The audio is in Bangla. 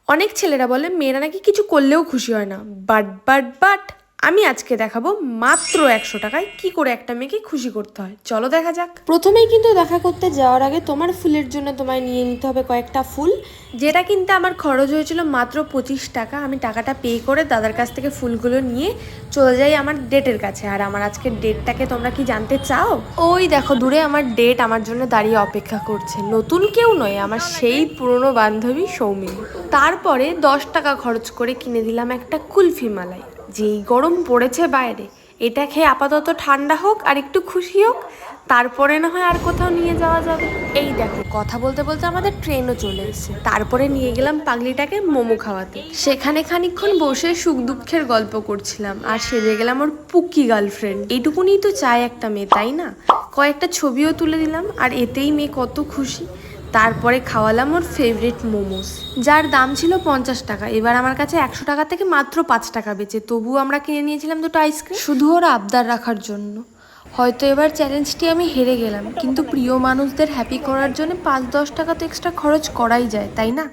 অনেক ছেলেরা বলে মেয়েরা নাকি কিছু করলেও খুশি হয় না, বাট আমি আজকে দেখাবো মাত্র 100 টাকায় কি করে একটা মেয়েকে খুশি করতে হয়। চলো দেখা যাক। প্রথমেই কিন্তু দেখা করতে যাওয়ার আগে তোমার ফুলের জন্য তোমায় নিয়ে নিতে হবে কয়েকটা ফুল, যেটা কিনতে আমার খরচ হয়েছিল মাত্র 25 টাকা। আমি টাকাটা পে করে দাদার কাছ থেকে ফুলগুলো নিয়ে চলে যাই আমার ডেটের কাছে। আর আমার আজকের ডেটটাকে তোমরা কি জানতে চাও? ওই দেখো দূরে আমার ডেট আমার জন্য দাঁড়িয়ে অপেক্ষা করছে। নতুন কেউ নয়, আমার সেই পুরনো বান্ধবী সৌমিনী। তারপরে 10 টাকা খরচ করে কিনে দিলাম একটা কুলফি মালাই। যেই গরম পড়েছে বাইরে, এটা খেয়ে আপাতত ঠান্ডা হোক আর একটু খুশি হোক, তারপরে না হয় আর কোথাও নিয়ে যাওয়া যাবে। এই দেখো কথা বলতে বলতে আমাদের ট্রেনও চলে এসেছে। তারপরে নিয়ে গেলাম পাগলিটাকে মোমো খাওয়াতে। সেখানে খানিকক্ষণ বসে সুখ দুঃখের গল্প করছিলাম আর সেজে গেলাম ওর পুকি গার্লফ্রেন্ড। এইটুকুনি তো চায় একটা মেয়ে, তাই না? কয়েকটা ছবিও তুলে দিলাম আর এতেই মেয়ে কত খুশি। তারপরে খাওয়ালাম ওর ফেভারিট মোমোস, যার দাম ছিল 50 টাকা। এবার আমার কাছে 100 টাকা থেকে মাত্র 5 টাকা বেঁচে, তবুও আমরা কিনে নিয়েছিলাম দুটো আইসক্রিম, শুধু ওর আবদার রাখার জন্য। হয়তো এবার চ্যালেঞ্জটি আমি হেরে গেলাম, কিন্তু প্রিয় মানুষদের হ্যাপি করার জন্য 5-10 টাকা তো এক্সট্রা খরচ করাই যায়, তাই না?